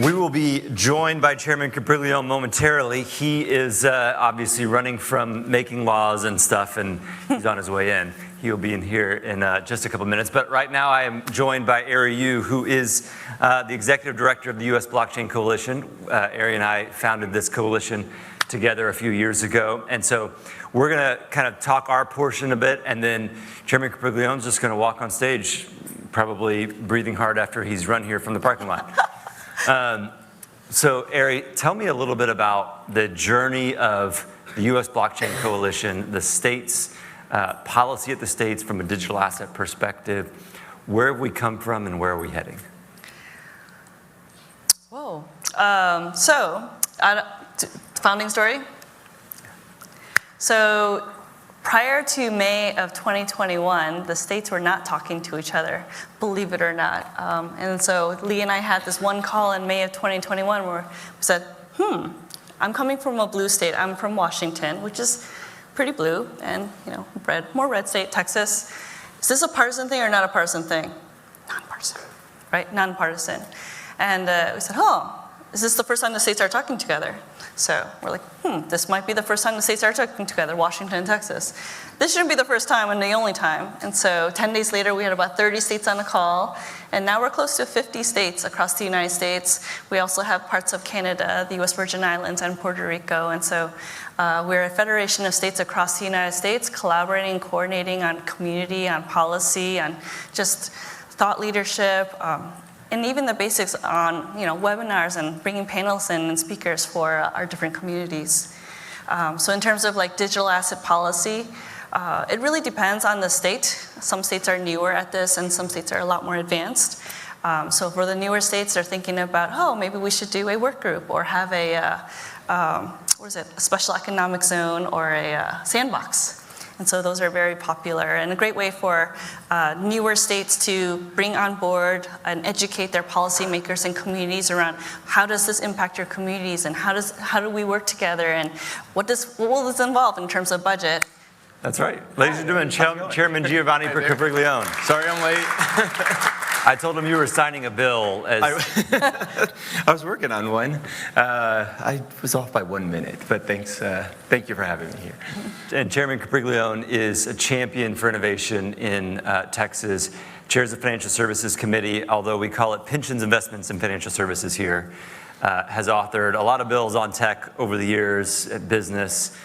We will be joined by Chairman Capriglione momentarily. He is obviously running from making laws and stuff, and he's on his way in. He'll be in here in just a couple minutes. But right now I am joined by Arry Yu, who is the Executive Director of the U.S. Blockchain Coalition. Arry and I founded this coalition together a few years ago. And so we're going to kind of talk our portion a bit, and then Chairman Capriglione is just going to walk on stage, probably breathing hard after he's run here from the parking lot. So, Arry, tell me a little bit about the journey of the U.S. Blockchain Coalition, the states, policy at the states from a digital asset perspective. Where have we come from and where are we heading? Whoa. Founding story. So, prior to May of 2021, the states were not talking to each other, believe it or not. And so Lee and I had this one call in May of 2021 where we said, I'm coming from a blue state. I'm from Washington, which is pretty blue, and more red state, Texas. Is this a partisan thing or not a partisan thing? Nonpartisan, right? Nonpartisan. And we said, is this the first time the states are talking together? So we're like, this might be the first time the states are talking together, Washington and Texas. This shouldn't be the first time and the only time. And so 10 days later, we had about 30 states on the call. And now we're close to 50 states across the United States. We also have parts of Canada, the US Virgin Islands, and Puerto Rico. And so we're a federation of states across the United States, collaborating, coordinating on community, on policy, on just thought leadership, and even the basics on webinars and bringing panels in and speakers for our different communities. So in terms of digital asset policy, it really depends on the state. Some states are newer at this and some states are a lot more advanced. So for the newer states, they're thinking about, maybe we should do a work group or have a special economic zone or a sandbox. And so those are very popular and a great way for newer states to bring on board and educate their policymakers and communities around how does this impact your communities and how do we work together and what will this involve in terms of budget. That's right. Ladies and gentlemen, Chairman Giovanni Capriglione. Sorry I'm late. I told him you were signing a bill. I was working on one. I was off by 1 minute, but thanks. Thank you for having me here. And Chairman Capriglione is a champion for innovation in Texas, chairs the Financial Services Committee, although we call it Pensions, Investments, and Financial Services here, has authored a lot of bills on tech over the years, business.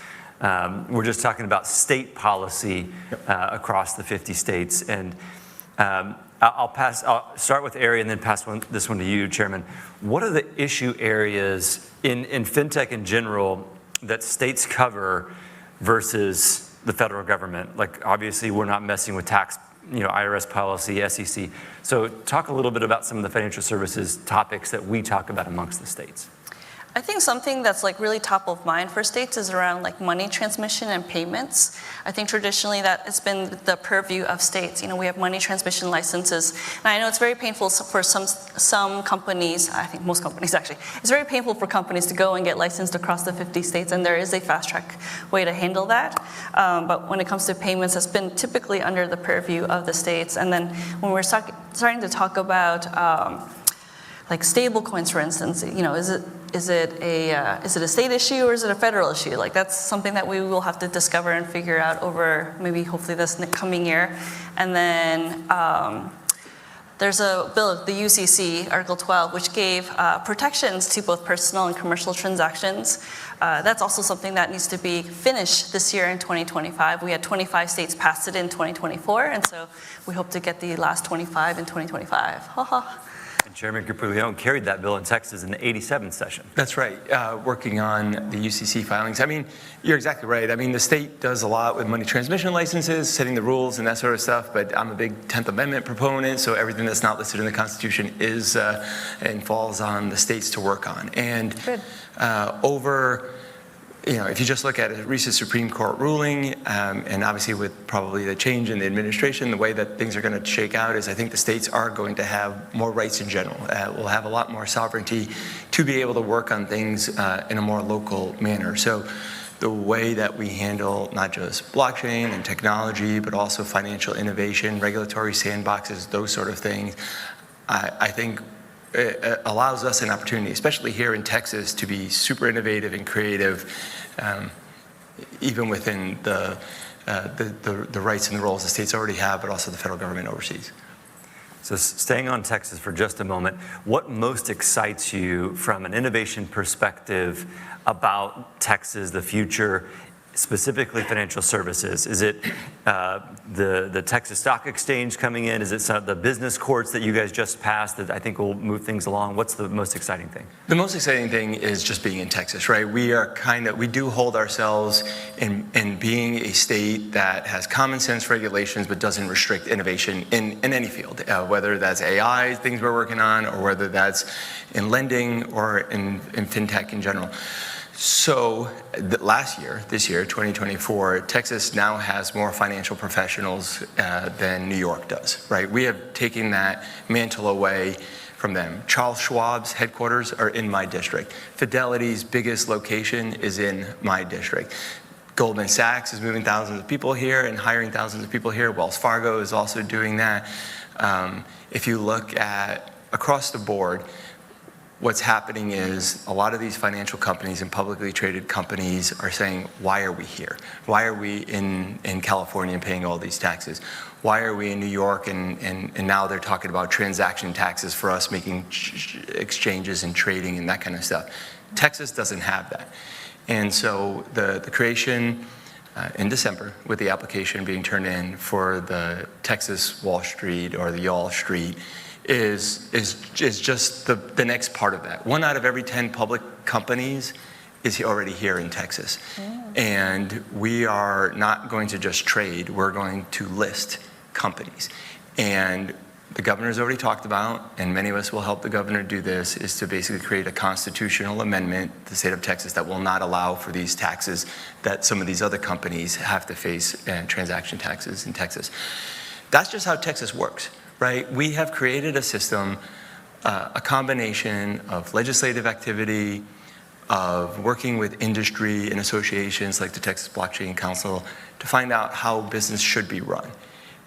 We're just talking about state policy across the 50 states. And I'll start with Arry and then pass this one to you, Chairman. What are the issue areas in fintech in general that states cover versus the federal government? Obviously we're not messing with tax, IRS policy, SEC. So talk a little bit about some of the financial services topics that we talk about amongst the states. I think something that's really top of mind for states is around money transmission and payments. I think traditionally that it's been the purview of states. We have money transmission licenses, and I know it's very painful for some companies. I think most companies actually. It's very painful for companies to go and get licensed across the 50 states, and there is a fast track way to handle that. But when it comes to payments, it's been typically under the purview of the states. And then when we're starting to talk about stablecoins, for instance, is it a state issue or is it a federal issue? That's something that we will have to discover and figure out over maybe hopefully this coming year. And then there's a bill, the UCC Article 12, which gave protections to both personal and commercial transactions. That's also something that needs to be finished this year in 2025. We had 25 states pass it in 2024, and so we hope to get the last 25 in 2025. Chairman Capriglione carried that bill in Texas in the 87th session. That's right, working on the UCC filings. You're exactly right. The state does a lot with money transmission licenses, setting the rules and that sort of stuff, but I'm a big 10th Amendment proponent, so everything that's not listed in the Constitution is and falls on the states to work on. And if you just look at a recent Supreme Court ruling, and obviously with probably the change in the administration, the way that things are going to shake out is I think the states are going to have more rights in general. We'll have a lot more sovereignty to be able to work on things in a more local manner. So the way that we handle not just blockchain and technology, but also financial innovation, regulatory sandboxes, those sort of things, I think allows us an opportunity, especially here in Texas, to be super innovative and creative, even within the rights and the roles the states already have, but also the federal government oversees. So staying on Texas for just a moment, what most excites you from an innovation perspective about Texas, the future, specifically financial services? Is it the Texas Stock Exchange coming in? Is it some of the business courts that you guys just passed that I think will move things along? What's the most exciting thing? The most exciting thing is just being in Texas, right? We do hold ourselves in being a state that has common sense regulations but doesn't restrict innovation in any field, whether that's AI, things we're working on, or whether that's in lending or in Fintech in general. So this year, 2024, Texas now has more financial professionals than New York does, right? We have taken that mantle away from them. Charles Schwab's headquarters are in my district. Fidelity's biggest location is in my district. Goldman Sachs is moving thousands of people here and hiring thousands of people here. Wells Fargo is also doing that. If you look at across the board, what's happening is a lot of these financial companies and publicly traded companies are saying, why are we here? Why are we in California paying all these taxes? Why are we in New York? And now they're talking about transaction taxes for us making exchanges and trading and that kind of stuff. Texas doesn't have that. And so the creation in December, with the application being turned in for the Texas Wall Street or the Y'all Street, is just the next part of that. 1 out of every 10 public companies is already here in Texas. And we are not going to just trade, we're going to list companies. And the governor's already talked about, and many of us will help the governor do this, is to basically create a constitutional amendment to the state of Texas that will not allow for these taxes that some of these other companies have to face, transaction taxes in Texas. That's just how Texas works. Right? We have created a system, a combination of legislative activity, of working with industry and associations like the Texas Blockchain Council to find out how business should be run.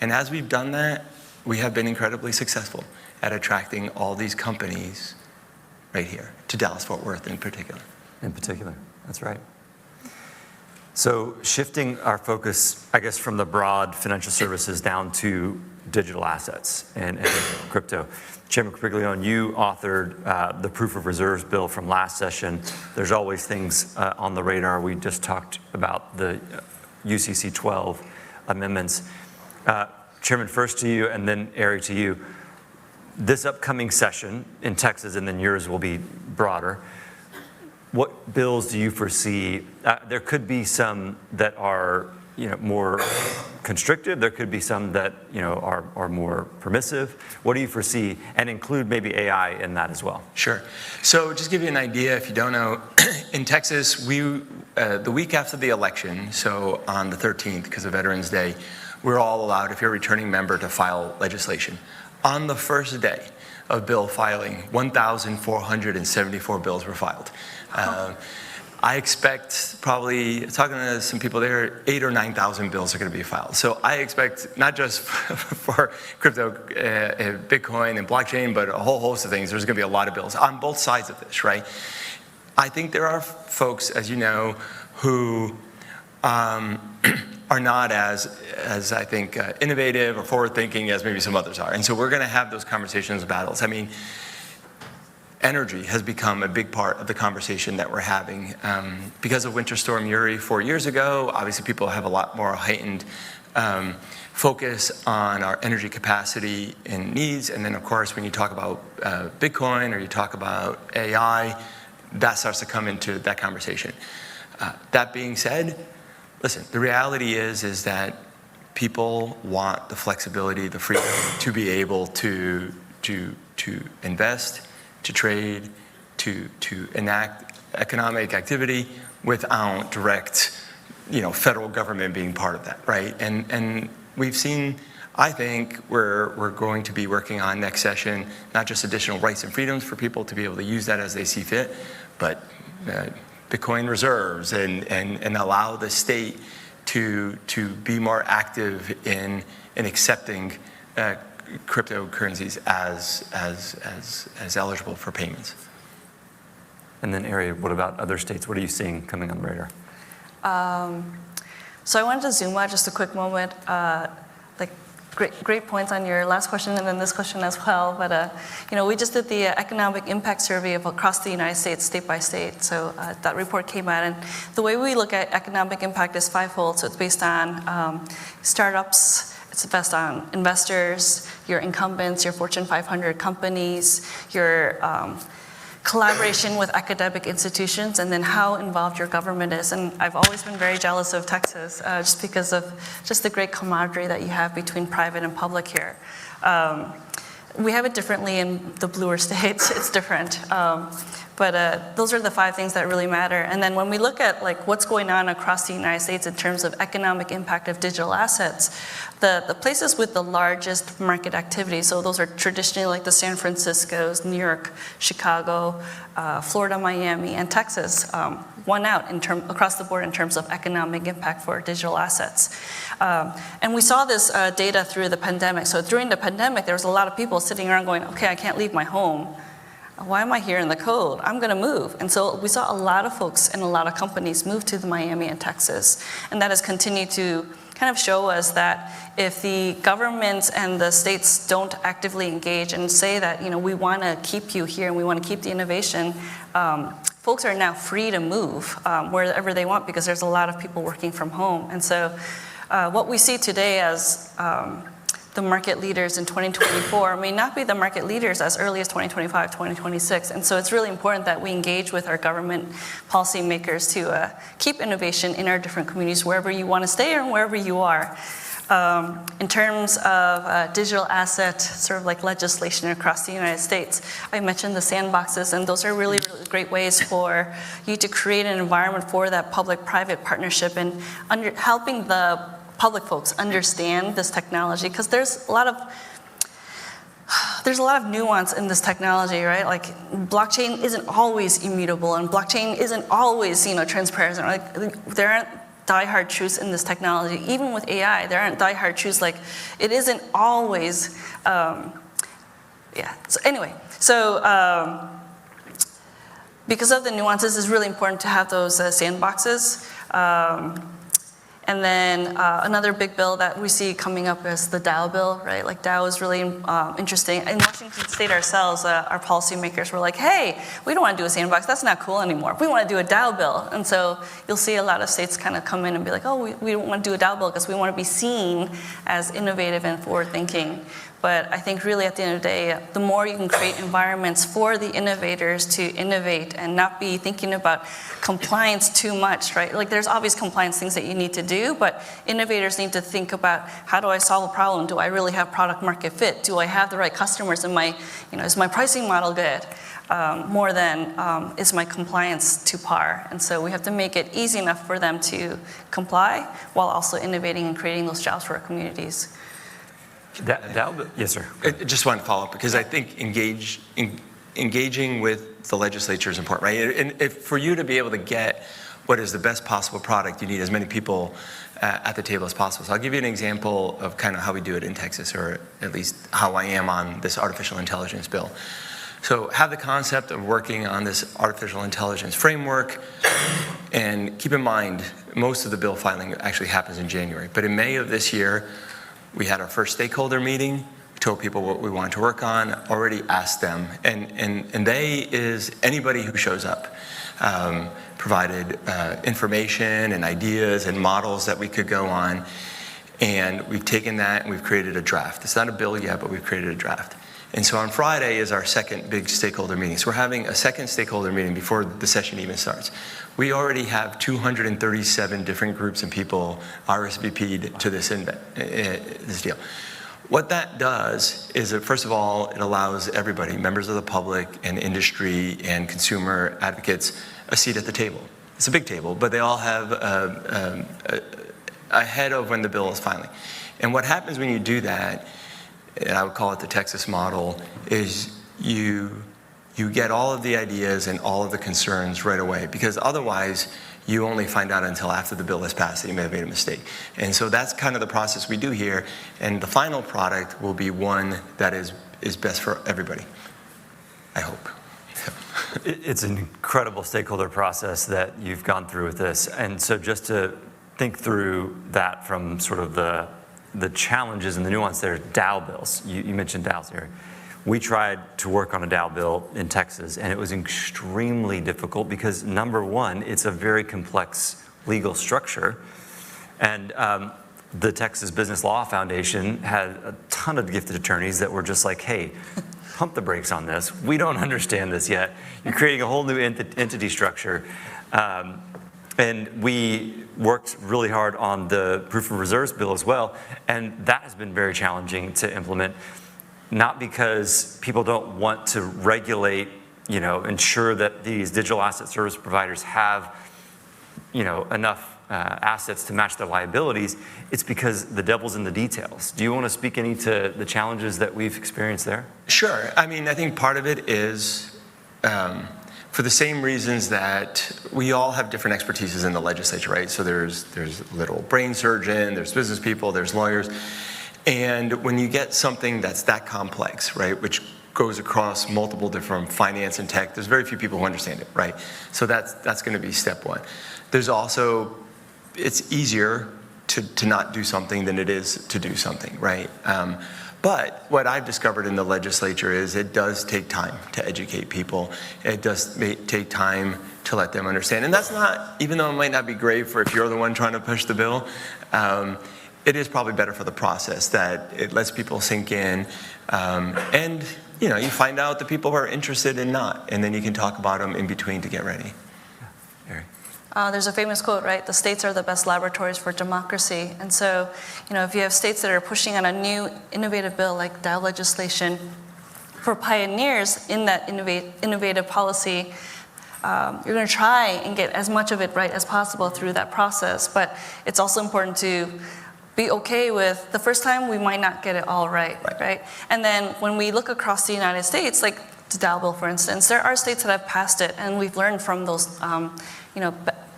And as we've done that, we have been incredibly successful at attracting all these companies right here to Dallas-Fort Worth in particular. In particular, that's right. So shifting our focus, I guess, from the broad financial services down to digital assets and crypto. Chairman Capriglione, you authored the Proof of Reserves bill from last session. There's always things on the radar. We just talked about the UCC 12 amendments. Chairman, first to you, and then Arry to you. This upcoming session in Texas, and then yours will be broader. What bills do you foresee? There could be some that are more constrictive. There could be some that are more permissive. What do you foresee, and include maybe AI in that as well? Sure. So just to give you an idea, if you don't know, in Texas, the week after the election, so on the 13th, because of Veterans Day, we're all allowed, if you're a returning member, to file legislation. On the first day of bill filing, 1,474 bills were filed. I expect probably, talking to some people there, 8,000 or 9,000 bills are going to be filed. So I expect not just for crypto, Bitcoin and blockchain, but a whole host of things. There's going to be a lot of bills on both sides of this, right? I think there are folks, as you know, who are not as I think, innovative or forward-thinking as maybe some others are. And so we're going to have those conversations, battles. I mean, energy has become a big part of the conversation that we're having. Because of Winter Storm Uri 4 years ago, obviously people have a lot more heightened focus on our energy capacity and needs. And then, of course, when you talk about Bitcoin or you talk about AI, that starts to come into that conversation. That being said, listen, the reality is that people want the flexibility, the freedom to be able to invest, to trade, to enact economic activity without direct, federal government being part of that, right? And we've seen, I think we're going to be working on next session, not just additional rights and freedoms for people to be able to use that as they see fit, but Bitcoin reserves and allow the state to be more active in accepting cryptocurrencies as eligible for payments. And then, Arry, what about other states? What are you seeing coming on the radar? So I wanted to zoom out just a quick moment. Great points on your last question and then this question as well. But we just did the economic impact survey of across the United States, state by state. So that report came out, and the way we look at economic impact is fivefold. So it's based on startups, it's based on investors, your incumbents, your Fortune 500 companies, your collaboration with academic institutions, and then how involved your government is. And I've always been very jealous of Texas, just because of just the great camaraderie that you have between private and public here. We have it differently in the bluer states. It's different. But those are the 5 things that really matter. And then when we look at what's going on across the United States in terms of economic impact of digital assets, the places with the largest market activity, so those are traditionally like the San Franciscos, New York, Chicago, Florida, Miami, and Texas, won out across the board in terms of economic impact for digital assets. And we saw this data through the pandemic. So during the pandemic, there was a lot of people sitting around going, okay, I can't leave my home. Why am I here in the cold? I'm going to move. And so we saw a lot of folks and a lot of companies move to the Miami and Texas. And that has continued to kind of show us that if the governments and the states don't actively engage and say that, we want to keep you here and we want to keep the innovation, folks are now free to move wherever they want because there's a lot of people working from home. And so what we see today as the market leaders in 2024 may not be the market leaders as early as 2025, 2026. And so it's really important that we engage with our government policymakers to keep innovation in our different communities, wherever you want to stay or wherever you are. In terms of digital asset sort of legislation across the United States, I mentioned the sandboxes, and those are really, really great ways for you to create an environment for that public-private partnership and helping the public folks understand this technology, because there's a lot of nuance in this technology, right? Blockchain isn't always immutable, and blockchain isn't always, transparent. There aren't die-hard truths in this technology. Even with AI, there aren't die-hard truths. It isn't always, So anyway, because of the nuances, it's really important to have those sandboxes. And then another big bill that we see coming up is the DAO bill, right? DAO is really interesting. In Washington State ourselves, our policymakers were like, hey, we don't want to do a sandbox. That's not cool anymore. We want to do a DAO bill. And so you'll see a lot of states kind of come in and be like, oh, we don't want to do a DAO bill because we want to be seen as innovative and forward-thinking. But I think really at the end of the day, the more you can create environments for the innovators to innovate and not be thinking about compliance too much, right? There's obvious compliance things that you need to do, but innovators need to think about, how do I solve a problem? Do I really have product market fit? Do I have the right customers? Is my pricing model good? More than is my compliance to par? And so we have to make it easy enough for them to comply while also innovating and creating those jobs for our communities. Yes, sir. I just want to follow up because I think engaging with the legislature is important, right? And for you to be able to get what is the best possible product, you need as many people at the table as possible. So I'll give you an example of kind of how we do it in Texas, or at least how I am on this artificial intelligence bill. So have the concept of working on this artificial intelligence framework, and keep in mind, most of the bill filing actually happens in January. But in May of this year, we had our first stakeholder meeting. We told people what we wanted to work on, already asked them. And they is anybody who shows up. Provided information and ideas and models that we could go on. And we've taken that and we've created a draft. It's not a bill yet, but we've created a draft. And so on Friday is our second big stakeholder meeting. So we're having a second stakeholder meeting before the session even starts. We already have 237 different groups and people RSVP'd to this deal. What that does is that, first of all, it allows everybody, members of the public and industry and consumer advocates, a seat at the table. It's a big table, but they all have ahead of when the bill is filing. And what happens when you do that, and I would call it the Texas model, is you get all of the ideas and all of the concerns right away, because otherwise you only find out until after the bill has passed that you may have made a mistake. And so that's kind of the process we do here. And the final product will be one that is best for everybody, I hope. It's an incredible stakeholder process that you've gone through with this. And so just to think through that from sort of the challenges and the nuance there, DAO bills. You mentioned DAOs here. We tried to work on a DAO bill in Texas, and it was extremely difficult because, number one, it's a very complex legal structure. And the Texas Business Law Foundation had a ton of gifted attorneys that were just like, hey, pump the brakes on this. We don't understand this yet. You're creating a whole new entity structure. And we worked really hard on the proof of reserves bill as well, and that has been very challenging to implement. Not because people don't want to regulate, ensure that these digital asset service providers have, enough assets to match their liabilities. It's because the devil's in the details. Do you want to speak any to the challenges that we've experienced there? Sure. I mean, I think part of it is for the same reasons that we all have different expertises in the legislature, right? So there's a literal brain surgeon, there's business people, there's lawyers. And when you get something that's that complex, right, which goes across multiple different finance and tech, there's very few people who understand it, right? So that's going to be step one. There's also, it's easier to not do something than it is to do something, right? But what I've discovered in the legislature is it does take time to educate people. It does take time to let them understand. And that's not, even though it might not be great for if you're the one trying to push the bill, it is probably better for the process that it lets people sink in. And, you find out the people who are interested and not, and then you can talk about them in between to get ready. Arry. There's a famous quote, right? The states are the best laboratories for democracy. And so, if you have states that are pushing on a new innovative bill like DAO legislation, for pioneers in that innovative policy, you're going to try and get as much of it right as possible through that process. But it's also important to be okay with the first time we might not get it all right? And then when we look across the United States, like the DAO bill, for instance, there are states that have passed it, and we've learned from those,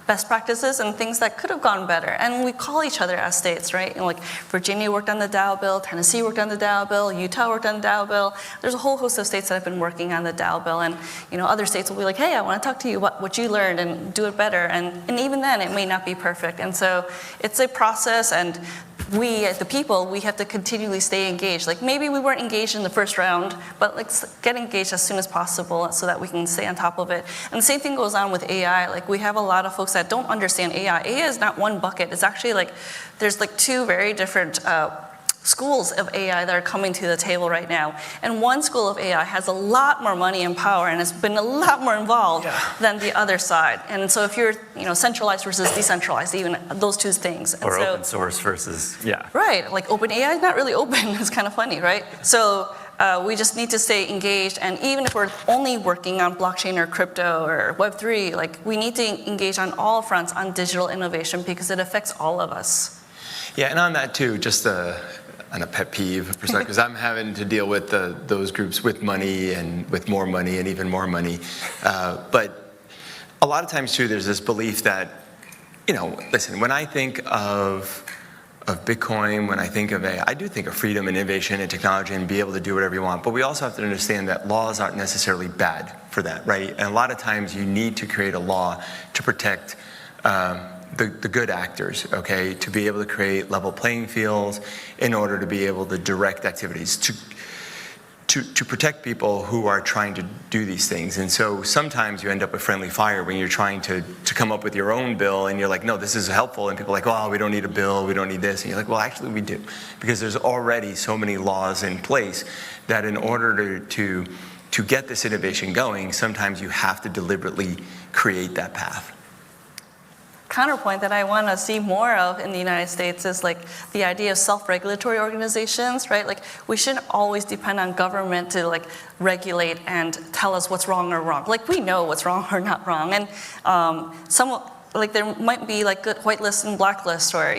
best practices and things that could have gone better. And we call each other as states, right? And like Virginia worked on the DAO bill, Tennessee worked on the DAO bill, Utah worked on the DAO bill. There's a whole host of states that have been working on the DAO bill, and other states will be like, hey, I want to talk to you about what you learned and do it better. And even then, it may not be perfect. And so it's a process, and we, as the people, we have to continually stay engaged. Like maybe we weren't engaged in the first round, but let's get engaged as soon as possible so that we can stay on top of it. And the same thing goes on with AI. Like we have a lot of folks that don't understand AI. AI is not one bucket. It's actually there's two very different schools of AI that are coming to the table right now. And one school of AI has a lot more money and power and has been a lot more involved than the other side. And so if you're centralized versus decentralized, even those two things. And or open source versus, Right, like OpenAI is not really open. It's kind of funny, right? So we just need to stay engaged, and even if we're only working on blockchain or crypto or Web3, we need to engage on all fronts on digital innovation because it affects all of us. Yeah, and on that too, just on a pet peeve perspective, because I'm having to deal with those groups with money and with more money and even more money. But a lot of times too, there's this belief that, listen, when I think of Bitcoin, when I think of AI, I do think of freedom and innovation and technology and be able to do whatever you want. But we also have to understand that laws aren't necessarily bad for that, right? And a lot of times you need to create a law to protect the good actors, okay, to be able to create level playing fields in order to be able to direct activities, to protect people who are trying to do these things. And so sometimes you end up with friendly fire when you're trying to come up with your own bill and you're like, no, this is helpful. And people are like, oh, we don't need a bill, we don't need this. And you're like, well, actually we do. Because there's already so many laws in place that in order to get this innovation going, sometimes you have to deliberately create that path. Counterpoint that I want to see more of in the United States is the idea of self-regulatory organizations, right? We shouldn't always depend on government to regulate and tell us what's wrong or wrong. We know what's wrong or not wrong. And there might be good whitelist and blacklist, or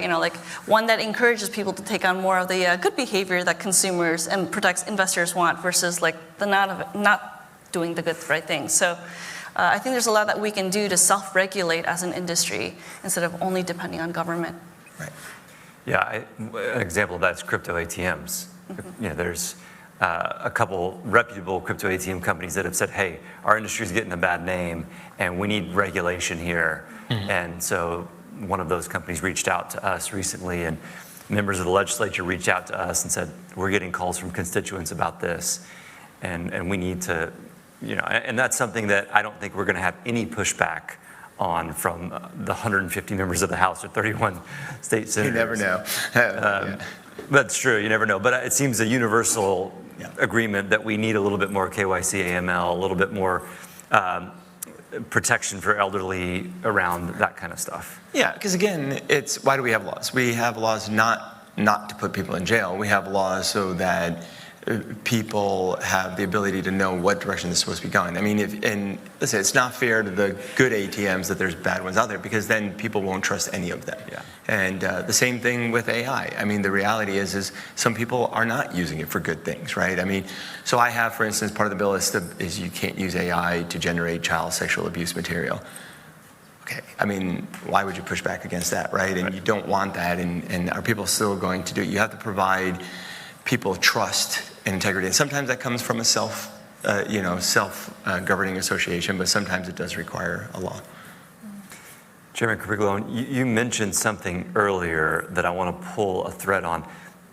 one that encourages people to take on more of the good behavior that consumers and protects investors want versus the not doing the right thing. So I think there's a lot that we can do to self-regulate as an industry instead of only depending on government. Right. Yeah, an example of that is crypto ATMs. You know, there's a couple reputable crypto ATM companies that have said, hey, our industry is getting a bad name and we need regulation here. And so one of those companies reached out to us recently, and members of the legislature reached out to us and said, we're getting calls from constituents about this, and we need to, you know, and that's something that I don't think we're going to have any pushback on from the 150 members of the House or 31 state senators. You never know. Yeah. That's true, you never know. But it seems a universal agreement that we need a little bit more KYC, AML, a little bit more protection for elderly around that kind of stuff. Yeah, because again, it's why do we have laws? We have laws not to put people in jail. We have laws so that people have the ability to know what direction they're supposed to be going. I mean, listen, it's not fair to the good ATMs that there's bad ones out there, because then people won't trust any of them. Yeah. And the same thing with AI. I mean, the reality is some people are not using it for good things, right? I mean, so I have, for instance, part of the bill is you can't use AI to generate child sexual abuse material. Okay, I mean, why would you push back against that, right? And you don't want that, and are people still going to do it? You have to provide people trust and integrity. And sometimes that comes from a self-governing association, but sometimes it does require a law. Chairman Capriglione, you mentioned something earlier that I want to pull a thread on,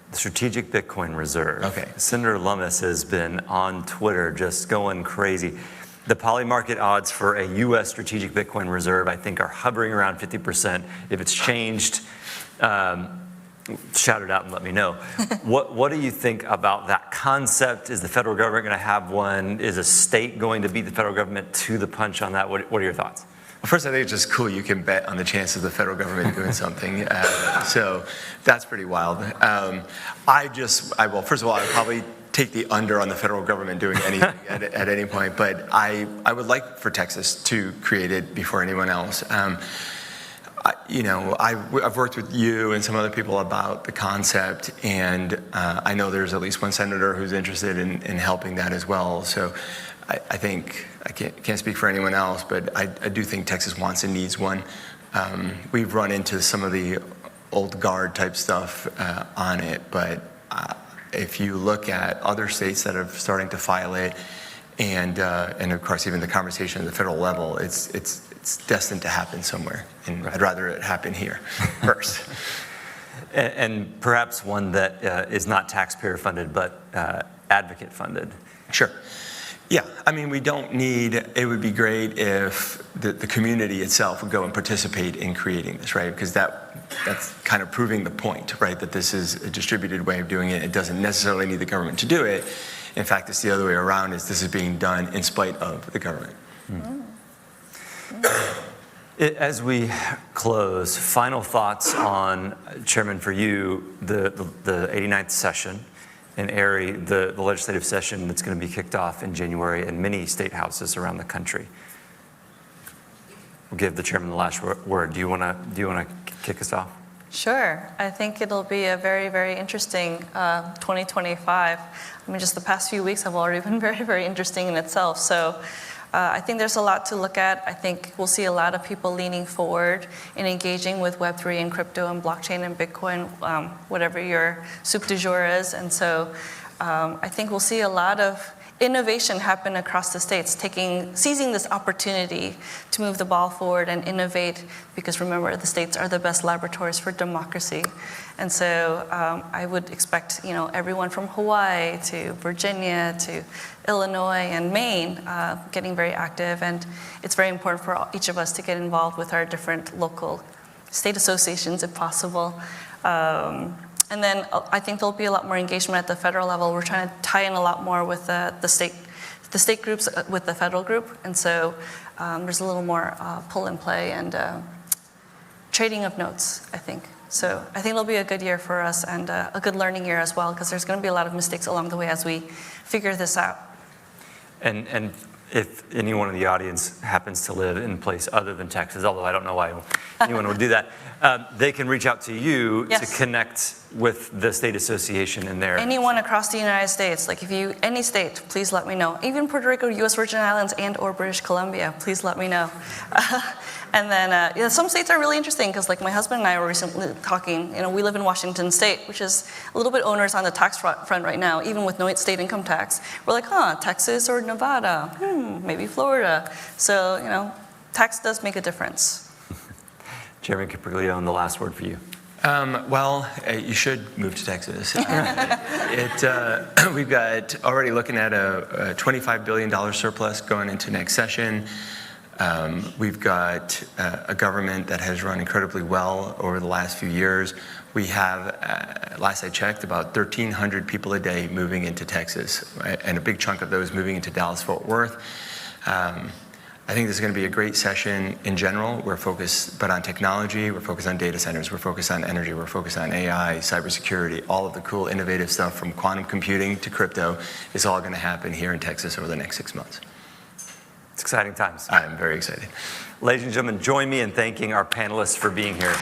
the Strategic Bitcoin Reserve. Okay. Senator Lummis has been on Twitter just going crazy. The poly market odds for a U.S. Strategic Bitcoin Reserve, I think, are hovering around 50%. If it's changed, shout it out and let me know. What do you think about that concept? Is the federal government going to have one? Is a state going to beat the federal government to the punch on that? What are your thoughts? Well, first, I think it's just cool you can bet on the chance of the federal government doing something. So that's pretty wild. Well, first of all, I'd probably take the under on the federal government doing anything at any point. But I would like for Texas to create it before anyone else. I've worked with you and some other people about the concept, and I know there's at least one senator who's interested in helping that as well. So I think, I can't speak for anyone else, but I do think Texas wants and needs one. We've run into some of the old guard type stuff on it, but if you look at other states that are starting to file it, and of course even the conversation at the federal level, it's destined to happen somewhere, and I'd rather it happen here first. And perhaps one that is not taxpayer funded, but advocate funded. Sure. Yeah, I mean, we don't need, it would be great if the community itself would go and participate in creating this, right? Because that's kind of proving the point, right? That this is a distributed way of doing it. It doesn't necessarily need the government to do it. In fact, it's the other way around, is this is being done in spite of the government. As we close, final thoughts on, Chairman, for you, the 89th session in Arry, the legislative session that's going to be kicked off in January in many state houses around the country. We'll give the chairman the last word. Do you want to kick us off? Sure. I think it'll be a very, very interesting 2025. I mean, just the past few weeks have already been very, very interesting in itself. So I think there's a lot to look at. I think we'll see a lot of people leaning forward and engaging with Web3 and crypto and blockchain and Bitcoin, whatever your soup du jour is. And so I think we'll see a lot of innovation happen across the states, seizing this opportunity to move the ball forward and innovate, because remember, the states are the best laboratories for democracy. And so I would expect, everyone from Hawaii to Virginia to Illinois and Maine getting very active. And it's very important for each of us to get involved with our different local state associations if possible. And then I think there'll be a lot more engagement at the federal level. We're trying to tie in a lot more with the state groups with the federal group. And so there's a little more pull and play and trading of notes, I think. So I think it'll be a good year for us, and a good learning year as well, because there's going to be a lot of mistakes along the way as we figure this out. And if anyone in the audience happens to live in a place other than Texas, although I don't know why anyone would do that, they can reach out to you to Yes. connect with the state association in there. Anyone across the United States, like if you, any state, please let me know. Even Puerto Rico, U.S. Virgin Islands, and or British Columbia, please let me know. And then, yeah, some states are really interesting because like my husband and I were recently talking, we live in Washington State, which is a little bit onerous on the tax front right now, even with no state income tax. We're like, Texas or Nevada, maybe Florida. So, tax does make a difference. Chairman Capriglione, the last word for you. You should move to Texas. We've got already looking at a $25 billion surplus going into next session. We've got a government that has run incredibly well over the last few years. We have, last I checked, about 1,300 people a day moving into Texas, right? And a big chunk of those moving into Dallas-Fort Worth. I think this is going to be a great session in general. We're focused on technology, we're focused on data centers, we're focused on energy, we're focused on AI, cybersecurity, all of the cool innovative stuff from quantum computing to crypto is all going to happen here in Texas over the next 6 months. It's exciting times. I am very excited. Ladies and gentlemen, join me in thanking our panelists for being here.